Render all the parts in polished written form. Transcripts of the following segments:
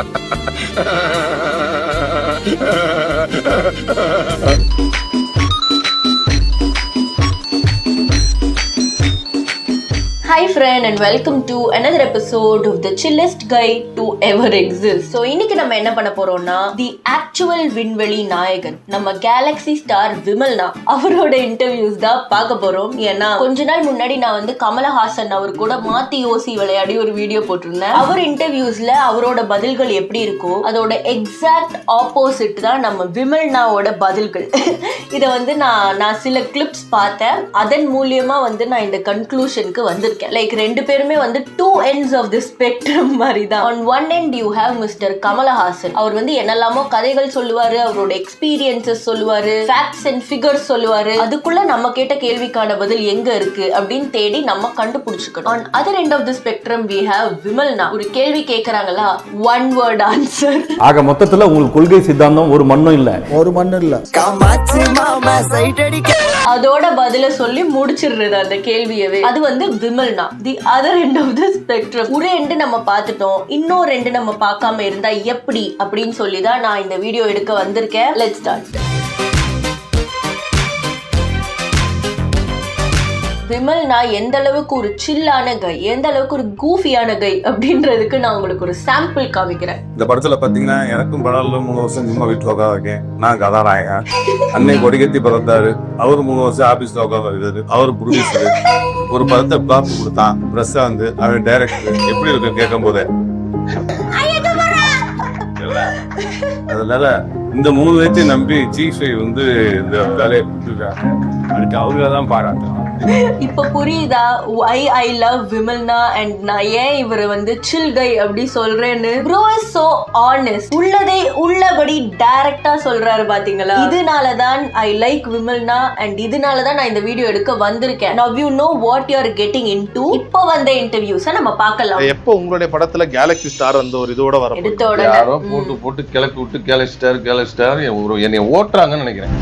Hi friend and welcome to another episode of the chillest guide to ever exist. So இன்னைக்கு நம்ம என்ன பண்ண போறோம்னா the actual விண்வெளி நாயகன் நம்ம கேலக்ஸி ஸ்டார் விமல்னா அவரோட இன்டர்வியூஸ் தான் பார்க்க போறோம். ஏன்னா கொஞ்ச நாள் முன்னாடி நான் வந்து கமலஹாசன் அவர் கூட மாத்தி யோசி விளையாடி ஒரு வீடியோ போட்டிருந்தேன். அவர் இன்டர்வியூஸ்ல அவரோட பதில்கள் எப்படி இருக்கோ அதோட எக்ஸாக்ட் ஆப்போசிட் தான் நம்ம விமல்னாவோட பதில்கள். இதை வந்து நான் சில கிளிப்ஸ் பார்த்தேன். அதன் மூலியமா வந்து நான் இந்த கன்க்ளூஷனுக்கு வந்திருக்கேன். லைக் ரெண்டு பேருமே வந்து two ends of the spectrum மாதிரி தான். On one end you have Mr. Kamal Haasan. அவர் வந்து என்னெல்லாமோ கதைகள் சொல்லுவாரு, அவரோட எக்ஸ்பீரியன்சஸ் சொல்லுவாரு, ஃபேக்ட்ஸ் அண்ட் ஃபிகர்ஸ் சொல்லுவாரு. அதுக்குள்ள நம்ம கேட்ட கேள்விக்கான பதில் எங்க இருக்கு அப்படின்னு தேடி நம்ம கண்டுபிடிச்சுக்கணும். On other end of the spectrum we have விமல்னா. ஒரு கேள்வி கேக்குறாங்களா, one word answer. ஆக மொத்தத்துல உங்களுக்கு கொள்கை சித்தாந்தம் ஒரு மண்ணும் இல்ல. அதோட பதில சொல்லி முடிச்சிடுறது அந்த கேள்வியவே. அது வந்து விமல்னா. The other end of the spectrum. ஒரு எண்டு நம்ம பார்த்துட்டோம், இன்னொரு ரெண்டு நம்ம பார்க்காம இருந்தா எப்படி அப்படின்னு சொல்லி தான் நான் இந்த வீடியோ எடுக்க வந்திருக்கேன். Let's start. விமல்னா எந்த அளவுக்கு ஒரு சில்லான கை, எந்த அளவுக்கு ஒரு கூஃபியான கை அப்படின்றதுக்கு நான் உங்களுக்கு ஒரு சாம்பிள் காமிக்கிறேன். இந்த படத்துல பாத்தீங்கன்னா எனக்கும் படம் 3 வருஷம் சும்மா வீட்டுல உட்காந்துருக்கேன். நான் கதாநாயகன். அன்னை கொடிகட்டி பிறந்தாரு. அவரு 3 வருஷம் ஆபீஸ்ல உட்காந்து அவரு ப்ரொடியூசர். ஒரு படத்தை பிளாப் கொடுத்தான். பிரஸ்ஸா வந்து அவன் டைரக்டர் எப்படி இருக்கு கேட்கும் போதே. அதனால இந்த 3 வயசையும் நம்பி சீஃப் வந்து இந்த வேலையை கொடுத்துருக்காங்க. அதுக்கு அவங்க தான் பாராட்டணும். இப்ப புரியுதா why I love விமல்னா and நான் ஏன் இவரை வந்து சில் கை அப்படி சொல்றேன்னு. bro is so honest. உள்ளதை உள்ளபடி டைரக்டா சொல்றாரு பாத்தீங்களா. இதனாலதான் I like விமல்னா and இதனாலதான் நான் இந்த வீடியோ எடுக்க வந்திருக்கேன். now you know what you are getting into. இப்போ வந்த இன்டர்வியூஸை நம்ம பார்க்கலாம். எப்போ உங்களுடைய படத்துல கேலக்ஸி ஸ்டார் அந்த ஒரு இதோட வர எடுத்தோட யாரோ போட்டு கிளப்பி விட்டு கேலக்ஸி ஸ்டார் என்னை ஓட்டுறாங்கன்னு நினைக்கிறேன்.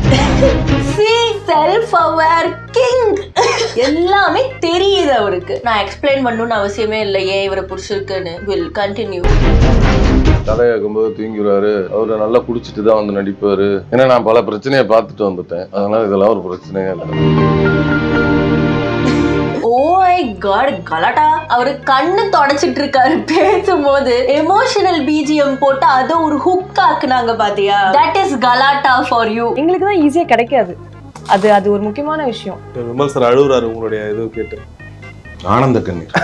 see self aware king. எல்லாமே தெரியுது அவருக்கு. நான் எக்ஸ்பிளைன் பண்ணணும்னு அவசியமே இல்லை ஏன் இவரை புடிச்சிருக்குன்னு. will continue. தலையாக்கும்போது தூங்கிடுவாரு. அவரு நல்லா குடிச்சிட்டு தான் வந்து நடிப்பாரு. ஏன்னா நான் பல பிரச்சனையை பார்த்துட்டு வந்துட்டேன். அதனால இதெல்லாம் ஒரு பிரச்சனையே இல்லை. கலாட்டா. அவரு கண்ணு தொடச்சிட்டு இருக்காரு பேசும்போது. எமோஷனல் பிஜிஎம் போட்டு அதை ஒரு ஹுக் ஆக்குனாங்க பாத்தியா. தட் இஸ் கலாட்டா ஃபார் யூ. எங்களுக்கு தான் ஈஸியா கிடைக்காது. அது ஒரு முக்கியமான விஷயம். விமல் சார் அழுகுறாரு உங்களுடைய இது கேட்டு. ஆனந்த கண்ணீர்.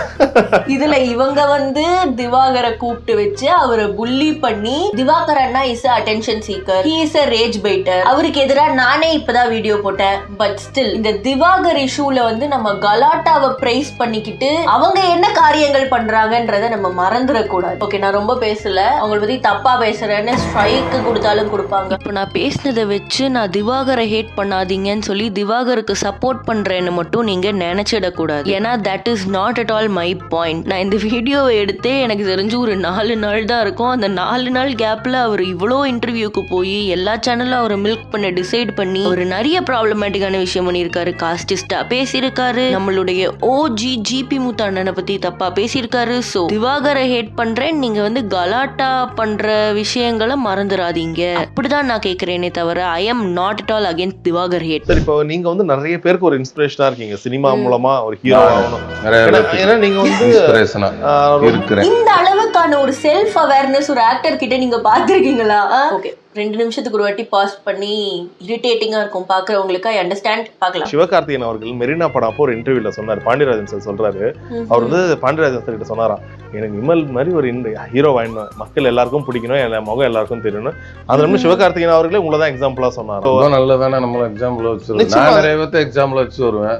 இதுல இவங்க வந்து திவாகரை கூப்பிட்டு வச்சு அவரை புல்லி பண்ணி, திவாகர் அண்ணா is attention seeker, he is a rage baiter. அவருக்கு எதிராக நானே இப்பதான் வீடியோ போட்டேன். பட் ஸ்டில் இந்த திவாகர் இஷ்யூல வந்து நம்ம கலாட்டாவை பிரைஸ் பண்ணிக்கிட்டு அவங்க என்ன காரியங்கள் பண்றாங்கன்றத நம்ம மறந்துடக்கூடாது. ஓகே, நான் ரொம்ப பேசல, அவங்களை பத்தி தப்பா பேசுறேன்னு ஸ்ட்ரைக்கு கொடுத்தாலும் கொடுப்பாங்க. இப்போ நான் பேசினதை வச்சு நான் திவாகரை ஹேட் பண்ணாதீங்கன்னு சொல்லி திவாகருக்கு சப்போர்ட் பண்றேன்னு மட்டும் நீங்க நினைச்சிடக்கூடாது. ஏன்னா that is not at all my point. நான் இந்த வீடியோவை எடுத்தே எனக்கு தெரிஞ்சு ஒரு 4 நாள் தான் இருக்கும். அந்த 4 நாள் கேப்ல அவர் இவ்வளோ இன்டர்வியூக்கு போய் எல்லா சேனலும் அவரை மில்க் பண்ண டிசைட் பண்ணி ஒரு நிறைய ப்ராப்ளமேட்டிக்கான விஷயம் பண்ணியிருக்காரு. காஸ்டிஸ்டா பேசியிருக்காரு. நம்மளுடைய ஓஜி ஜிபி முத்தண்ணனை பத்தி தப்பா பேசியிருக்காரு. ஸோ திவாகரை ஹேட் பண்றேன், நீங்க வந்து கலாட்டா பண்ற விஷயங்களை மறந்துடாதீங்க. அப்படிதான் நான் கேட்கிறேனே தவிர I am not at all against Diwakar hate. சரி, இப்போ நீங்க வந்து நிறைய பேருக்கு ஒரு இன்ஸ்பிரேஷனா இருக்கீங்க. சினிமா மூலமா ஒரு ஹீரோ ஆகணும். நீங்க வந்து இந்த அளவுக்கான ஒரு செல்ஃப் அவேர்னஸ் ஒரு ஆக்டர் கிட்ட நீங்க பாத்திருக்கீங்களா? ஓகே, 2 நிமிஷத்துக்கு ஒரு வாட்டி பாஸ் பண்ணி இரிட்டேட்டிங்கா இருக்கும் பாக்குறவங்களுக்கு. I understand. பார்க்கலாம். சிவகார்த்திகேயன் அவர்கள் மெரினா படம் அப்போ ஒரு இன்டர்வியூல சொன்னார். பாண்டியராஜன் சார் சொல்றாரு, அவர் வந்து பாண்டியராஜன் சார் கிட்ட சொன்னாராம், எனக்கு விமல் மாதிரி ஒரு ஹீரோ வாங்கணும், மக்கள் எல்லாருக்கும் பிடிக்கணும், என் முகம் எல்லாருக்கும் தெரியணும். அந்த நிமிஷம் சிவகார்த்திகேயன் அவர்களே உங்களதான் எக்ஸாம்பிளா சொன்னார். நல்லதானே நம்மள எக்ஸாம்பிள் வச்சு எக்ஸாம்பிள் வச்சு வருவேன்.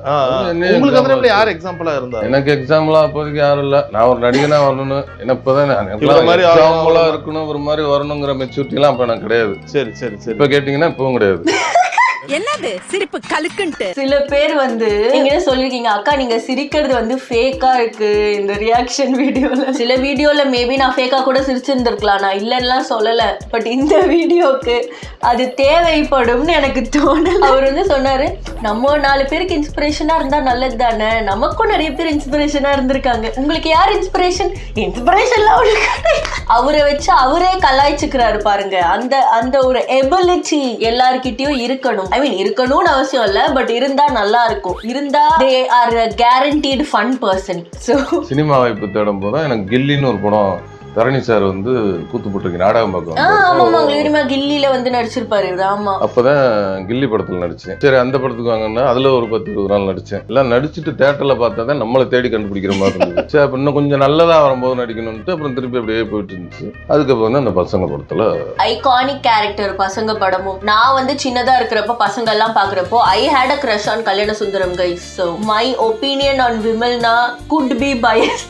உங்களுக்கு அந்த யார் எக்ஸாம்பிளா இருந்தா? எனக்கு எக்ஸாம்பிளா அப்போதைக்கு யாரும் இல்ல. நான் ஒரு நடிகனா வரணும்னு என்னப்பதான் எக்ஸாம்பிளா இருக்கணும், ஒரு மாதிரி வரணுங்கிற மெச்சூரிட்டி எல்லாம் அப்ப எனக்கு கிடையாது. சரி சரி சரி. இப்ப கேட்டீங்கன்னா இப்பவும் கிடையாது. என்னது சிரிப்பு கலுக்குன்ட்டு. சில பேர் வந்து நீங்க சொல்லிருக்கீங்க அக்கா நீங்க சிரிக்கிறது வந்து ஃபேக்கா இருக்கு இந்த ரியாக்ஷன் வீடியோல. சில வீடியோல மேபி நான் ஃபேக்கா கூட சிரிச்சிருந்திருக்கலாம், நான் இல்லைன்னா சொல்லல. பட் இந்த வீடியோக்கு அது தேவைப்படும்னு எனக்கு தோணல. அவர் வந்து சொன்னாரு நம்ம 4 பேருக்கு இன்ஸ்பிரேஷனா இருந்தா நல்லது தானே, நமக்கும் நிறைய பேர் இன்ஸ்பிரேஷனா இருந்திருக்காங்க, உங்களுக்கு யார் இன்ஸ்பிரேஷன்? இன்ஸ்பிரேஷன்லாம் அவரை வச்சு அவரே கலாய்ச்சிக்கிறாரு பாருங்க. அந்த அந்த ஒரு எபிலிட்டி எல்லார்கிட்டயும் இருக்கணும். ஐ மீன் இருக்கணும்னு அவசியம் இல்ல, பட் இருந்தா நல்லா இருக்கும். இருந்தா they are guaranteed fun person. So cinema வாய்ப்பு தேடும் போது எனக்கு கில்லின்னு ஒரு படம் தரணி சார் வந்து கூத்து போட்டிருக்கு நாடகம் பார்க்க. ஆமா உங்களுக்கு தெரியுமா கில்லியில வந்து நடிச்சிருப்பாரு. ஆமா அப்பதான் கில்லி படத்துல நடிச்சேன். சரி அந்த படத்துக்கு வாங்கன்னா அதுல ஒரு 10-20 நாள் நடிச்சேன். எல்லாம் நடிச்சுட்டு தேட்டர்ல பார்த்தா தான் நம்மளை தேடி கண்டுபிடிக்கிற மாதிரி இருந்தது. சரி அப்ப இன்னும் கொஞ்சம் நல்லதா வரும்போது நடிக்கணும்ட்டு அப்புறம் திருப்பி அப்படியே போயிட்டு இருந்துச்சு. அதுக்கப்புறம் வந்து அந்த பசங்க படத்துல ஐகானிக் கேரக்டர் பசங்க படமும். நான் வந்து சின்னதா இருக்கிறப்ப பசங்க எல்லாம் பாக்குறப்போ I hate a crush on Kalyana Sundaram guys. So my opinion on விமல்னா குட் பி பையஸ்.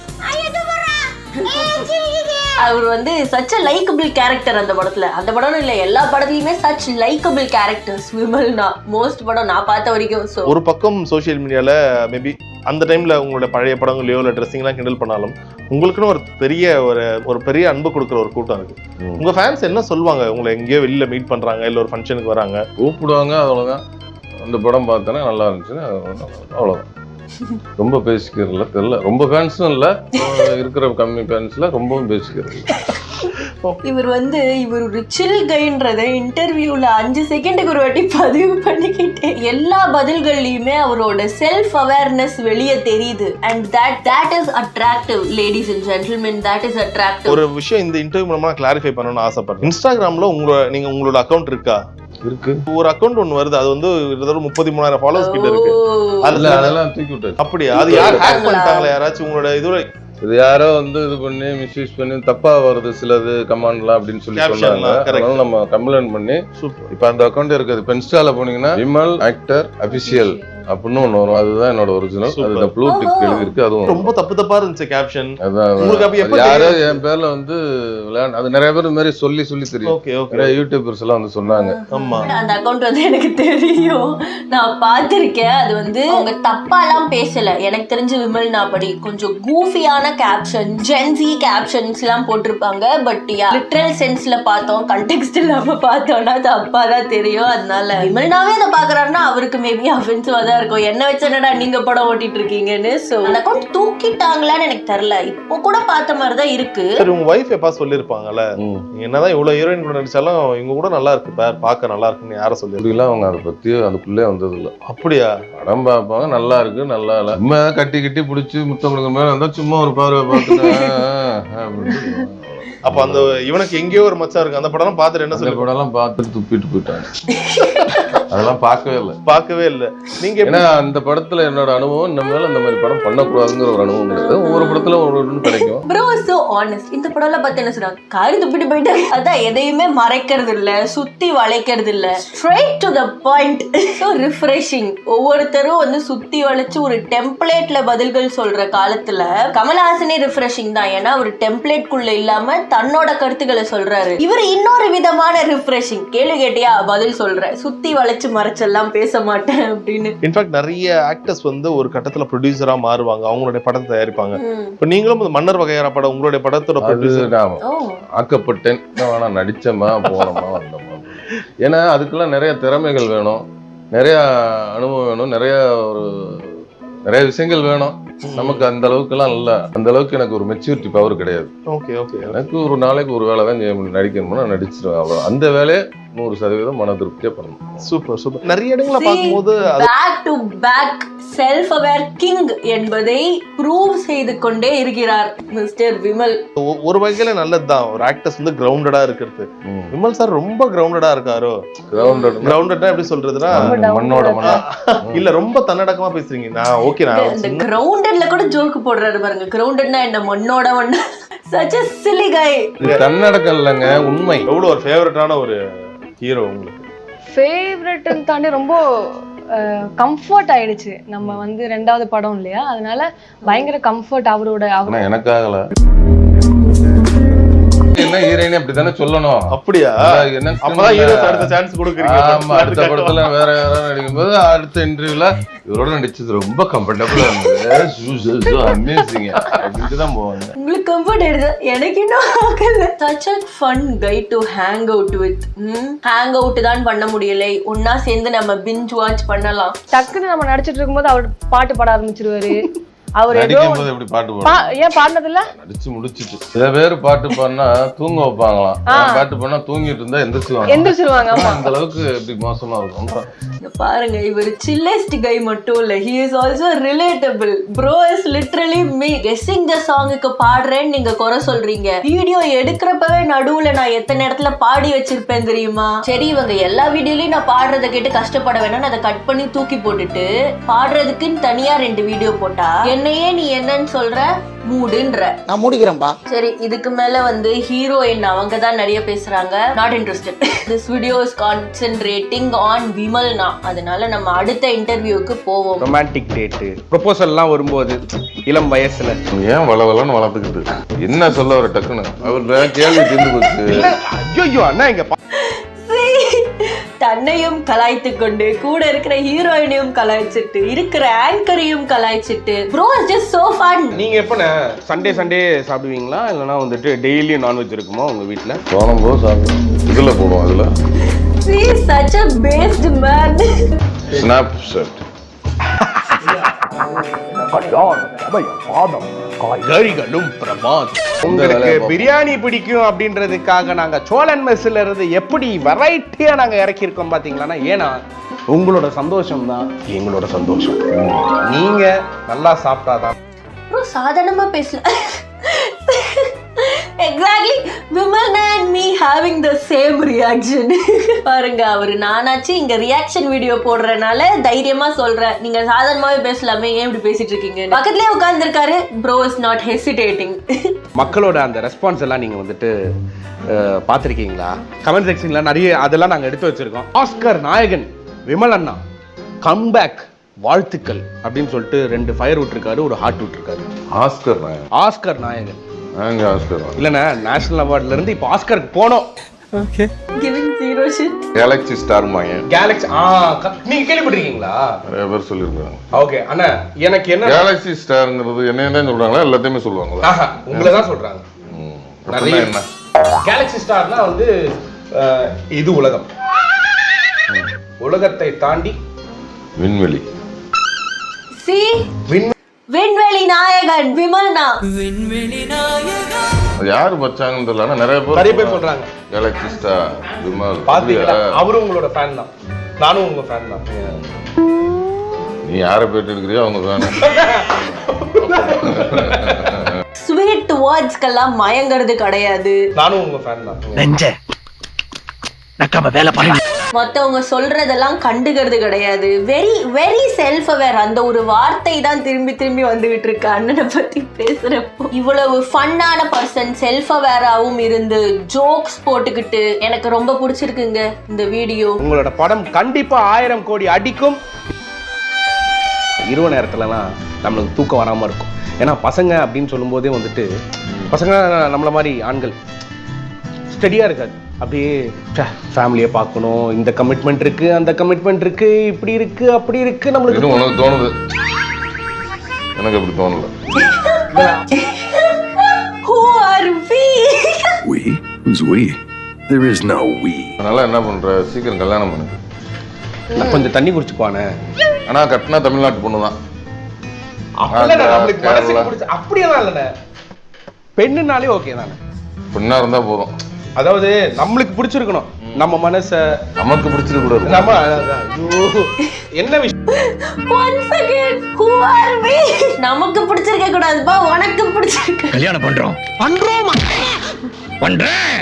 அவர் வந்து சச் அ லைக்கபிள் கேரக்டர் அந்த படத்துல. அந்த படம் இல்ல எல்லா படத்துலயுமே சச் லைக்கபிள் கேரக்டர்ஸ் விமல்னா. மோஸ்ட் படம் நான் பார்த்த வரைக்கும். ஸோ ஒரு பக்கம் சோசியல் மீடியால மேபி அந்த டைம்ல உங்களோட பழைய படங்களையோ இல்லை ட்ரெஸ்ஸிங் எல்லாம் கிண்டல் பண்ணாலும் உங்களுக்குன்னு ஒரு பெரிய அன்பு கொடுக்குற ஒரு கூட்டம் இருக்கு. உங்க ஃபேன்ஸ் என்ன சொல்லுவாங்க? உங்களை எங்கேயோ வெளியில மீட் பண்றாங்க, இல்ல ஒரு ஃபங்க்ஷனுக்கு வராங்க, கூப்பிடுவாங்க, அவ்வளவுதான். அந்த படம் பார்த்தேன்னா நல்லா இருந்துச்சுன்னா அவ்வளவுதான். ரொம்ப பேசிக்கிறதுல தெரியல. ரொம்ப ஃபேன்ஸும் இல்ல, இருக்கிற கம்மி ஃபேன்ஸ்ல ரொம்பவும் பேசிக்கிறது. இவர் வந்து இவர் ஒரு சில் கைன்றத இன்டர்வியூல 5 செகண்டுக்கு ஒரு வாட்டி பதிவு பண்ணிக்கிட்டே எல்லா பதில்கள்லயுமே அவரோட செல்ஃப் அவேர்னஸ் வெளியே தெரியுது. And that is attractive ladies and gentlemen, that is attractive. ஒரு விஷயம் இந்த இன்டர்வியூ மூலமா கிளாரிஃபை பண்ணணும்னு ஆசைப்படுறேன். இன்ஸ்டாகிராம்ல நீங்க உங்களோட அக்கௌண்ட் இருக்கா? இருக்கு. ஒரு அக்கௌண்ட் ஒன்னு வருது, அது வந்து 33,000 ஃபாலோவர்ஸ் கிட்ட இருக்கு. அதெல்லாம் தூக்கி விட்டாச்சு. அப்படியா? அது யார் ஹேக் பண்ணிட்டாங்களா யாராச்சும் உங்களோட இதுல? இது யாரோ வந்து இது பண்ணி மிஸ்யூஸ் பண்ணி தப்பா வருது சிலது கமாண்ட்லாம் அப்படின்னு சொல்லி சொன்னாங்க. அதனால நம்ம கம்ப்ளைண்ட் பண்ணி இப்ப அந்த அக்கௌண்ட் இருக்குது. இப்ப இன்ஸ்டால போனீங்கன்னா விமல் ஆக்டர் அபிஷியல் அப்படின்னு ஒண்ணு வரும். அதுதான் என்னோட ஒரிஜினல். அதுதான் ப்ளூ டிக் எழுதி இருக்கு. அதுவும் ரொம்ப தப்பா இருந்துச்சு கேப்ஷன். அதான் யாரோ என் பேர்ல வந்து அது நிறைய பேர் இந்த மாதிரி சொல்லி தெரியும். ஓகே நிறைய யூடியூபர்ஸ் எல்லாம் வந்து சொன்னாங்க. ஆமா அந்த அக்கௌண்ட் வந்து எனக்கு தெரியும், நான் பார்த்திருக்கேன். அது வந்து அவங்க தப்பாலாம் பேசல. எனக்கு தெரிஞ்ச விமல் நாபடி கொஞ்சம் கூஃபியான கேப்ஷன், ஜென்சி கேப்ஷன்ஸ் எல்லாம் போட்டிருப்பாங்க. பட் லிட்டரல் சென்ஸ்ல பார்த்தோம், கண்டெக்ஸ்ட் இல்லாம பார்த்தோம்னா தப்பா தான் தெரியும். அதனால விமல்னாவே அதை பாக்குறாருன்னா அவருக்கு மேபி அஃபென்சிவா தான் இருக்கும். என்ன வச்சனடா நீங்க படம் ஓட்டிட்டு இருக்கீங்கன்னு. சோ அந்த அக்கௌண்ட் தூக்கிட்டாங்களான்னு எனக்கு தெரியல. இப்போ கூட பார்த்த மாதிரி தான் இருக்கு. சரி உங்க வைஃப் எப்பா சொல்லிருப்பாங்கல்ல, என்னதான் இவ்வளவு ஹீரோயின் கூட நடிச்சாலும் இவங்க கூட நல்லா இருக்கு பார், பார்க்க நல்லா இருக்குன்னு யார சொல்லி? அப்படிலாம் அவங்க அதை பத்தி அதுக்குள்ளே வந்தது இல்லை. அப்படியா? படம் பார்ப்பாங்க, நல்லா இருக்கு நல்லா இல்லை, சும்மா கட்டி பிடிச்சி முத்தம் கொடுக்குற மாதிரி வந்தா சும்மா ஒரு பார்வை பார்த்துட்டேன். அப்ப அந்த இவனுக்கு எங்கேயோ ஒரு மச்சா இருக்கு, அந்த படம் பார்த்துட்டு என்ன சொல்லி? படம் எல்லாம் பார்த்துட்டு துப்பிட்டு போயிட்டாங்க. அதெல்லாம் பார்க்கவே இல்லை. நீங்க ஏன்னா அந்த படத்துல என்னோட அனுபவம் நம்ம மேல இந்த மாதிரி படம் பண்ணக்கூடாதுங்கிற ஒரு அனுபவம் கிடையாது. ஒவ்வொரு படத்துல ஒன்று கிடைக்கும். Bro so honest. இந்த படம்ல பார்த்து என்ன சொல்றாங்க? காரி துப்பிட்டு போயிட்டு அதான் எதையுமே மறைக்கிறது இல்ல, சுத்தி வளைக்கிறது இல்ல, straight to the point. So refreshing. ஒவ்வொருத்தரும் வந்து சுத்தி வளைச்சு ஒரு டெம்ப்ளேட்ல பதில்கள் சொல்ற காலத்துல கமல்ஹாசனே ரிஃப்ரெஷிங் தான். ஏன்னா ஒரு டெம்ப்ளேட் குள்ள இல்லாம தன்னோட கருத்துக்களை சொல்றாரு. இவர் இன்னொரு விதமான ரிஃப்ரெஷிங். கேள்வி கேட்டியா பதில் சொல்ற, சுத்தி வளைச்சு மறைச்செல்லாம் பேச மாட்டேன் அப்படின்னு. இன்ஃபேக்ட் நிறைய ஆக்டர்ஸ் வந்து ஒரு கட்டத்துல ப்ரொடியூசரா மாறுவாங்க, அவங்களுடைய படத்தை தயாரிப்பாங்க. இப்ப நீங்களும் மன்னர் வகையார படம் உங்களுடைய படத்தோட ப்ரொடியூசர் ஆக்கப்பட்டேன். நடிச்சமா போனோமா வந்தோமா. ஏன்னா அதுக்கெல்லாம் நிறைய திறமைகள் வேணும், நிறைய அனுபவம் வேணும், நிறைய விஷயங்கள் வேணும். நமக்கு அந்த அளவுக்கு எல்லாம் இல்ல. அந்த அளவுக்கு எனக்கு ஒரு மெச்சூரிட்டி பவர் கிடையாது. எனக்கு ஒரு நாளைக்கு ஒரு வேலை தான் நடிக்கணும்னா நடிச்சிருவேன், அவ்வளவு. அந்த வேலையை 100% மன திருப்தியா பண்ணணும். சூப்பர். நிறைய இடங்களை பார்க்கும்போது back to back self aware king என்பதை ப்ரூவ் செய்து கொண்டே இருக்கிறார் மிஸ்டர் விமல். ஒரு வகையில நல்லதுதான் ஒரு ஆக்டர்ஸ் வந்து கிரவுண்டடா இருக்கிறது. விமல் சார் ரொம்ப கிரவுண்டடா இருக்காரோ? கிரவுண்டட்னா எப்படி சொல்றதுன்னா மண்ணோட மண்ணா இல்ல, ரொம்ப தன்னடக்கமா பேசுறீங்க. நான் ஓகே, நான் இந்த கிரவுண்டட்ல கூட ஜோக் போடுறாரு பாருங்க. கிரவுண்டட்னா என்ன மண்ணோட மண்ணா? such a silly guy. தன்னடக்கம் இல்லைங்க, உண்மை. எவ்வளவு ஒரு ஃபேவரட்டான ஒரு ஹீரோ உங்களுக்கு? ஃபேவரட்னு தாண்டி ரொம்ப கம்ஃபர்ட் ஆயிடுச்சு. நம்ம வந்து 2வது படம் இல்லையா, அதனால பயங்கர கம்ஃபர்ட் அவரோட. எனக்காகல என்ன ஹீரோயினே அப்படித்தானே சொல்லணும். அப்படியா? என்ன அப்பதான் ஹீரோஸ் அடுத்த சான்ஸ் கொடுக்குறீங்க. ஆமா, அடுத்த படத்துல வேற யாராவது நடிக்கும்போது அடுத்த இன்டர்வியூல இவரோட நடிச்சது ரொம்ப கம்ஃபர்டபுளா இருந்தது, அமேசிங் அப்படின்ட்டு தான் போவாங்க. உங்களுக்கு கம்ஃபர்ட் ஆயிடுது, எனக்கு இன்னும் ஆகல. such a fun guy to hang out with. Hang out தான் பண்ண முடியலை, ஒன்னா சேர்ந்து நம்ம பிஞ்ச் வாட்ச் பண்ணலாம். டக்குன்னு நம்ம நடிச்சிட்டு இருக்கும்போது அவர் பாட்டு பாட ஆரம்பிச்சிருவாரு. அவர் ஏதோ நடிக்கும் போது எப்படி பாட்டு பாடுவாங்க? ஏன் பாடினது இல்ல? நடிச்சு முடிச்சிட்டு சில பேர் பாட்டு பாடினா தூங்க வைப்பாங்களாம், பாட்டு பாடினா தூங்கிட்டு இருந்தா எந்திரிச்சிருவாங்க. ஆமா, அந்த அளவுக்கு எப்படி மோசமா இருக்கும். இங்க பாருங்க, இவர் சில்லஸ்ட் கை மட்டும் இல்ல, he is also relatable. bro is literally me. guessing the songக்கு பாடுறேன்னு நீங்க குறை சொல்றீங்க, வீடியோ எடுக்கிறப்பவே நடுவுல நான் எத்தனை இடத்துல பாடி வச்சிருப்பேன் தெரியுமா? சரி, இவங்க எல்லா வீடியோலயும் நான் பாடுறதை கேட்டு கஷ்டப்பட வேணாம், அதை கட் பண்ணி தூக்கி போட்டுட்டு பாடுறதுக்குன்னு தனியா 2 வீடியோ போட்டா என்னையே நீ என்னன்னு சொல்ற, மூடுன்ற. நான் மூடிக்கிறேன்பா. சரி, இதுக்கு மேல வந்து ஹீரோயின் அவங்க தான் நிறைய பேசுறாங்க. Not interested. This video is concentrating on விமல்னா. அதனால நம்ம அடுத்த இன்டர்வியூக்கு போவோம். ரொமான்டிக் டேட் ப்ரொபோசல்லாம் வரும்போது இளம் வயசுல ஏன் வளவலன்னு வளர்த்துக்கிட்டு என்ன சொல்ல வர டக்குன்னு அவர் கேள்வி தீர்ந்து போச்சு. ஐயோ அண்ணா இங்க தன்னையும் கலாய்த்து கொண்டு கூட இருக்கிற ஹீரோயினையும் கலாய்ச்சிட்டு இருக்கிற ஆங்கரையும் கலாய்ச்சிட்டு bro is just so fun. நீங்க எப்ப சண்டே சாப்பிடுவீங்களா இல்லனா வந்துட்டு டெய்லி நான்வெஜ் இருக்குமா உங்க வீட்ல? தோணும் போது சாப்பிடுவோம். இதுல போடுவோம். அதுல he is such a based man. Snapshot. காய்கறிகளும் பிரபாத். உங்களுக்கு பிரியாணி பிடிக்கும் அப்படின்றதுக்காக நாங்க சோழன் மெஸ்ல இருந்து எப்படி வெரைட்டியா நாங்க இறக்கி இருக்கோம் பாத்தீங்களா? ஏன்னா உங்களோட சந்தோஷம் தான் எங்களோட சந்தோஷம். நீங்க நல்லா சாப்பிட்டாதான். ப்ரோ சாதாரணமா பேசல. Exactly, Vimal and me having the same reaction. பாருங்க, அவரு நானாச்சு இங்க ரியாக்ஷன் வீடியோ போடுறதுனால தைரியமா சொல்றேன், நீங்க சாதாரணமாவே பேசலாமே, ஏன் இப்படி பேசிட்டு இருக்கீங்க? பக்கத்துலயே உட்கார்ந்துருக்காரு. Bro is not hesitating. மக்களோட அந்த ரெஸ்பான்ஸ் எல்லாம் நீங்க வந்துட்டு பாத்திருக்கீங்களா? கமெண்ட் செக்ஷன்ல நிறைய அதெல்லாம் நாங்க எடுத்து வச்சிருக்கோம். ஆஸ்கர் நாயகன் விமல் அண்ணா கம்பேக் வாழ்த்துக்கள் அப்படின்னு சொல்லிட்டு 2 ஃபயர் விட்டுருக்காரு, ஒரு ஹார்ட் விட்டுருக்காரு. ஆஸ்கர் நாயகன் இல்லண்ணா, நேஷனல் அவார்ட்ல இருந்து இப்ப ஆஸ்கருக்கு போனோம். Okay, giving 0 shit. Galaxy star Mayan. Galaxy நீங்க கேள்விப்பட்டிருக்கீங்களா? நிறைய பேர் சொல்லிருக்காங்க. ஓகே அண்ணா, எனக்கு என்ன கேலக்ஸி ஸ்டார்ங்கிறது என்ன தான் சொல்றாங்களா? எல்லாத்தையுமே சொல்லுவாங்களா? உங்களை தான் சொல்றாங்க. நிறைய என்ன கேலக்ஸி ஸ்டார்னா வந்து இது உலகம், உலகத்தை தாண்டி விண்வெளி. சி விண்வெளி நாயகன் விமல்னா. யாரு பச்சாங்கன்னு தெரியல, ஆனா நிறைய பேர் சொல்றாங்க கேலக்ஸி ஸ்டார் விமல். பாத்தீங்களா? அவரும் உங்களோட ஃபேன் தான், நானும் உங்க ஃபேன் தான். நீ யாரை பேட்டு எடுக்கிறியோ அவங்க ஃபேன். ஸ்வீட் வேர்ட்ஸ்க்கெல்லாம் மயங்கிறது கிடையாது. நானும் உங்க ஃபேன் தான். நெஞ்சே நக்கம வேலை பாருங்க. மத்தவங்க சொல்றதெல்லாம் கண்டுகிறது கிடையாது. Very very self aware. அந்த ஒரு வார்த்தை தான் திரும்பி திரும்பி வந்துகிட்டு இருக்கு அண்ணனை பத்தி பேசுறப்போ. இவ்வளவு ஃபன்னான பர்சன், செல்ஃப் அவேராவும் இருந்து ஜோக்ஸ் போட்டுக்கிட்டு எனக்கு ரொம்ப பிடிச்சிருக்குங்க இந்த வீடியோ. உங்களோட படம் கண்டிப்பா 1000 கோடி அடிக்கும். இரவு நேரத்துலலாம் நம்மளுக்கு தூக்கம் வராம இருக்கும். ஏன்னா பசங்க அப்படின்னு சொல்லும் போதே வந்துட்டு பசங்க நம்மள மாதிரி ஆண்கள் ஸ்டடியா இருக்காது. அப்படியே ஃபேமிலியை பார்க்கணும், இந்த கமிட்மெண்ட் இருக்கு, அந்த கமிட்மெண்ட் இருக்கு, இப்படி இருக்கு, அப்படி இருக்கு. நம்மளுக்கு உனக்கு தோணுது, எனக்கு அப்படி தோணல. Who are we? We? Who's we? There is no we. அதனால என்ன பண்ற, சீக்கிரம் கல்யாணம் பண்ணு. நான் கொஞ்சம் தண்ணி குடிச்சுப்பானே. ஆனா கட்டினா தமிழ்நாட்டு பொண்ணு தான். அப்படியெல்லாம் இல்லைண்ணே, பெண்ணுனாலே ஓகே தானே. பெண்ணா இருந்தா போதும். அதாவது நம்மளுக்கு பிடிச்சிருக்கணும், நம்ம மனச நமக்கு பிடிச்சிருக்க கூடாது. நம்ம என்ன விஷயம்? Once again, who are we? நமக்கு பிடிச்சிருக்க கூடாதுப்பா, உனக்கு பிடிச்சிருக்கு. கல்யாணம் பண்றோம் பண்றேன்.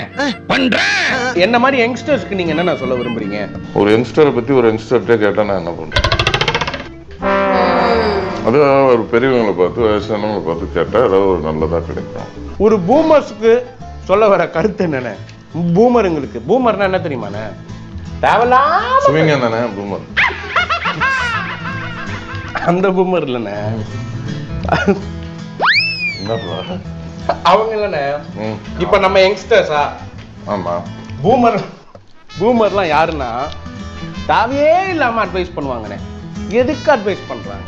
என்ன மாதிரி யங்ஸ்டர்ஸ்க்கு நீங்க என்ன சொல்ல விரும்புறீங்க? ஒரு யங்ஸ்டரை பத்தி ஒரு யங்ஸ்டர்கிட்ட கேட்டா நான் என்ன பண்றேன்? அது ஒரு பெரியவங்களை பார்த்து வயசானவங்களை பார்த்து கேட்டா ஏதாவது ஒரு நல்லதா கிடைக்கும். ஒரு பூமர்ஸ்க்கு சொல்ல வர கருத்து என்னன்னு, பூமருங்களுக்கு, பூமர்னா என்ன தெரியுமாண்ணே? தேவலாம் சுவிங்க தானே பூமர். அந்த பூமர் இல்லைண்ணே, என்னப்பா அவங்க இல்லைண்ணே ம். இப்ப நம்ம யங்ஸ்டர்ஸா ஆமா பூமர்லாம் யாருன்னா தேவையே இல்லாம அட்வைஸ் பண்ணுவாங்கண்ணே. எதுக்கு அட்வைஸ் பண்றாங்க,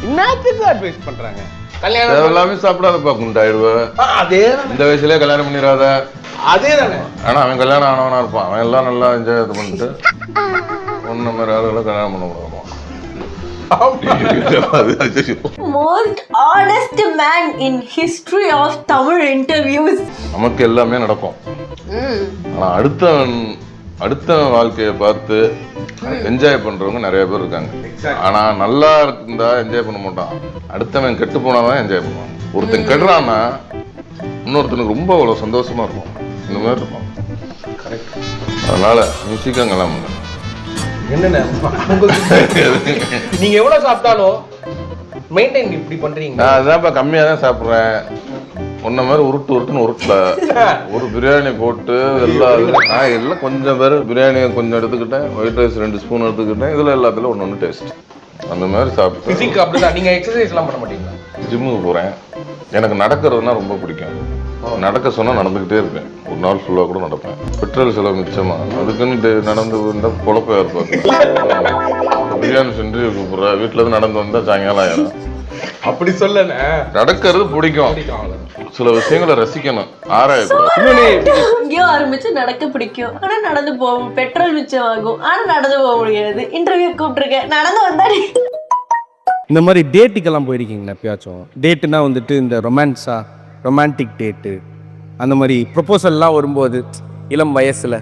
என்னத்துக்கு அட்வைஸ் பண்றாங்க? கல்யாணம் எல்லாமே சாப்பிடாதப்பா குண்டாயிடுவேன். அதே இந்த வயசுலயே கல்யாணம் பண்ணிடாத. அதே தானே. ஆனா அவன் கல்யாணம் ஆனவனா இருப்பான். அவன் எல்லாம் நல்லா என்ஜாய் பண்ணிட்டு ஒன்ன மாதிரி ஆளுகளை கல்யாணம் பண்ண முடியுமா? Most honest man in history of Tamil interviews. நமக்கு எல்லாமே நடக்கும். ஆனா அடுத்த வாழ்க்கையை பார்த்து என்ஜாய் பண்றவங்க நிறைய பேர் இருக்காங்க. ஆனா நல்லா இருந்தா என்ஜாய் பண்ண மாட்டான். அடுத்தவன் கெட்டு போனாதான் என்ஜாய் பண்ணுவான். ஒருத்தன் கெடுறான்னா இன்னொருத்தனுக்கு ரொம்ப அவ்வளவு சந்தோஷமா இருக்கும். இந்த மாதிரி இருக்கும். அதனால மியூசிக்காக கல்யாணம் பண்ணுங்க. என்னண்ணே நீங்க எவ்வளவு சாப்பிட்டாலும் மெயின்டைன் இப்படி பண்றீங்க? நான் அதான்ப்பா கம்மியா தான் சாப்பிடுறேன். உன்ன மாதிரி உருட்டுன்னு உருட்டல. ஒரு பிரியாணி போட்டு நான் எல்லாம் கொஞ்சம் பேர் பிரியாணி கொஞ்சம் எடுத்துக்கிட்டேன், ஒயிட் ரைஸ் 2 ஸ்பூன் எடுத்துக்கிட்டேன். இதுல எல்லாத்துல ஒன்று டேஸ்ட் அந்த மாதிரி சாப்பிட்டு. பிசிக் அப்படிதான். நீங்க எக்ஸசைஸ் எல்லாம் பண்ண மாட்டீங்களா? ஜிம்முக்கு போறேன். எனக்கு நடக்கிறதுனா ரொம்ப பிடிக்கும். நடக்க சொன்னா நடந்துகிட்டே இருப்பேன். ஒரு நாள் ஃபுல்லா கூட நடப்பேன். பெட்ரோல் செலவு மிச்சமா அதுக்குன்னு நடந்து இருந்தா பொழப்பா இருப்பாங்க. பிரியாணி சென்று கூப்பிடுற வீட்டுல இருந்து நடந்து வந்தா சாயங்காலம் ஆயிடும். அப்படி சொல்லல, நடக்கிறது பிடிக்கும். சில விஷயங்களை ரசிக்கணும், ஆராயக்கூடாது. எங்கேயோ ஆரம்பிச்சு நடக்க பிடிக்கும், ஆனா நடந்து போவோம். பெட்ரோல் மிச்சம் ஆகும், ஆனா நடந்து போக முடியாது. இன்டர்வியூ கூப்பிட்டுருக்கேன், நடந்து வந்தாடி. இந்த மாதிரி டேட்டுக்கெல்லாம் போயிருக்கீங்களா எப்பயாச்சும்? டேட்டுனா வந்துட்டு இந்த ரொமான்டிக் டேட்டு அந்த மாதிரி ப்ரொபோசல்லாம் வரும்போது இளம் வயசுல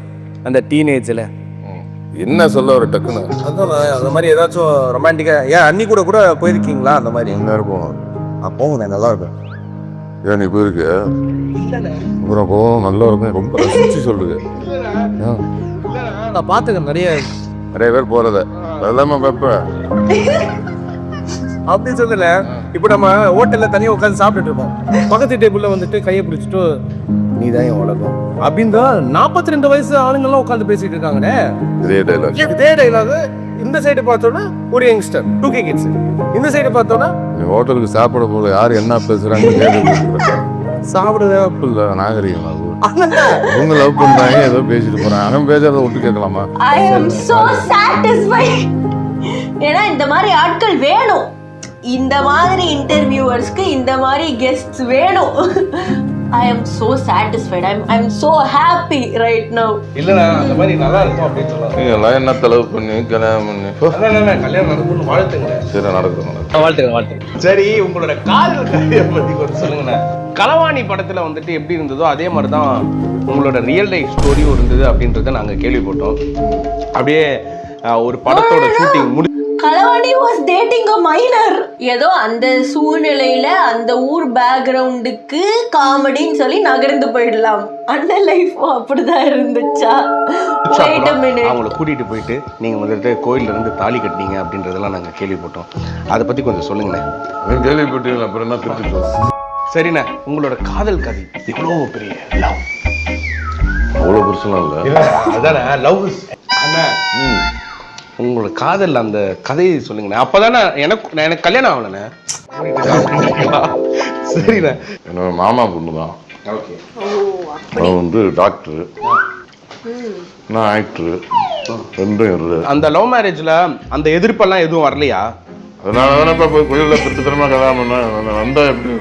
அந்த டீனேஜில் என்ன சொல்ல ஒரு டக்குன்னு அதான் அந்த மாதிரி ஏதாச்சும் ரொமான்டிக்காக ஏன் அன்னி கூட போயிருக்கீங்களா? அந்த மாதிரி எங்க போகணும்? போங்க, நல்லா இருக்கும். ஏன் நீ போயிருக்கு? அப்புறம் போகணும், நல்லா இருக்கும். ரொம்ப ரசிச்சு சொல்லுது. நான் பார்த்துக்கேன் நிறைய பேர் போறத அதெல்லாம பார்ப்பேன். அப்படி சொல்லல. இப்போ நம்ம ஹோட்டல்ல தனியாக உட்காந்து சாப்பிட்டுட்டு இருப்போம். பக்கத்து டேபிள்ல வந்துட்டு கையை பிடிச்சிட்டு நீ தான் என் உலகம் அப்படின்னு 42 வயசு ஆளுங்கெல்லாம் உட்காந்து பேசிட்டு இருக்காங்கண்ணே. இதே டைலாக் இந்த சைடு பார்த்தோன்னா ஒரு யங்ஸ்டர் 2K கிட்ஸ், இந்த சைடு பார்த்தோன்னா நீ ஹோட்டலுக்கு சாப்பிட போல யார் என்ன பேசுறாங்க சாப்பிடவே இல்லை. நாகரிகம் அது. அவங்க லவ் பண்றாங்க, ஏதோ பேசிட்டு போறாங்க. அவன் பேசுறத விட்டு கேட்கலாமா? I am so satisfied. ஏன்னா இந்த மாதிரி ஆட்கள் வேணும். இந்த மாதிரி இன்டர்வியூவர்ஸ்க்கு இந்த மாதிரி கெஸ்ட்ஸ் வேணும். I am so satisfied. I'm so happy right now. இல்லண்ணா அந்த மாதிரி நல்லா இருக்கும் அப்படின்னு சொல்லலாம். எல்லாம் என்ன செலவு பண்ணி கல்யாணம் பண்ணி கல்யாணம் நடக்கும்னு வாழ்த்துங்க. சரி நடக்குது. வாழ்த்துங்க. சரி, உங்களோட காதல் கதையை பத்தி கொஞ்சம் சொல்லுங்கண்ணா. களவாணி படத்துல வந்துட்டு எப்படி இருந்ததோ அதே மாதிரி தான் உங்களோட ரியல் லைஃப் ஸ்டோரியும் இருந்தது அப்படின்றத நாங்க கேள்விப்பட்டோம். அப்படியே ஒரு படத்தோட ஷூட்டிங் களவாணி was dating a minor. ஏதோ அந்த சூழ்நிலையில அந்த ஊர் பேக்ரவுண்டுக்கு காமெடின்னு சொல்லி நகர்ந்து போயிடலாம். அந்த லைஃப் அப்படிதான் இருந்துச்சா? அவங்கள கூட்டிட்டு போயிட்டு நீங்க வந்துட்டு கோயில்ல இருந்து தாலி கட்டினீங்க அப்படின்றதெல்லாம் நாங்க கேள்விப்பட்டோம். அதை பத்தி கொஞ்சம் சொல்லுங்கண்ணே. கேள்விப்பட்டீங்களா? அப்புறம் என்ன திருப்பி சொல்லுங்க. சரிண்ணே, உங்களோட காதல் கதை இவ்வளோ பெரிய லவ்? அவ்வளோ பெருசுலாம் இல்லை. அதானே லவ். அண்ணா உங்களோட காதல் அந்த கதையை சொல்லுங்கண்ணே. அப்பதானே எனக்கு கல்யாணம் ஆகலண்ணே. சரிண்ணே. என்னோட மாமா பொண்ணு தான். அவன் வந்து டாக்டர், நான் ஆக்டரு, ரெண்டும் இருக்கு. அந்த லவ் மேரேஜ்ல அந்த எதிர்ப்பெல்லாம் எதுவும் வரலையா? அதனால தானே இப்போ போய் கோயிலில் திருத்தரமாக கல்யாணம் பண்ண வந்தா எப்படி?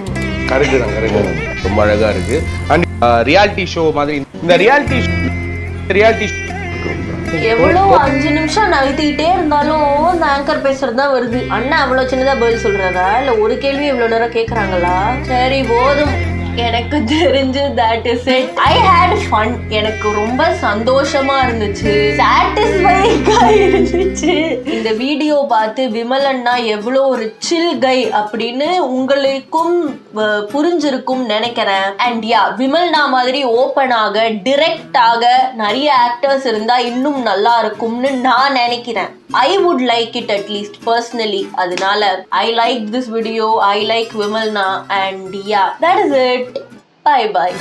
கரெக்டு தான், கரெக்டு தான். ரொம்ப அழகா இருக்கு. அண்ட் ரியாலிட்டி ஷோ மாதிரி இந்த ரியாலிட்டி எவ்வளவு 5 நிமிஷம் நகர்த்திக்கிட்டே இருந்தாலும் இந்த ஆங்கர் பேசுறது தான் வருது. அண்ணா அவ்வளவு சின்னதா பதில் சொல்றாரா இல்ல ஒரு கேள்வி இவ்வளவு நேரம் கேக்குறாங்களா? சரி போதும், எனக்கு தெரிஞ்சு that is it. I had fun. எனக்கு ரொம்ப சந்தோஷமா இருந்துச்சு, சாட்டிஸ்ஃபைங்கா இருந்துச்சு. இந்த வீடியோ பார்த்து விமல் அண்ணா எவ்வளோ ஒரு சில் கை அப்படின்னு உங்களுக்கும் புரிஞ்சிருக்கும் நினைக்கிறேன். அண்ட் யா, விமல் அண்ணா மாதிரி ஓப்பனாக டிரெக்டாக நிறைய ஆக்டர்ஸ் இருந்தா இன்னும் நல்லா இருக்கும்னு நான் நினைக்கிறேன். I would like it at least personally. அதனால I like this video. I like Vimalna and yeah, that is it. Bye bye.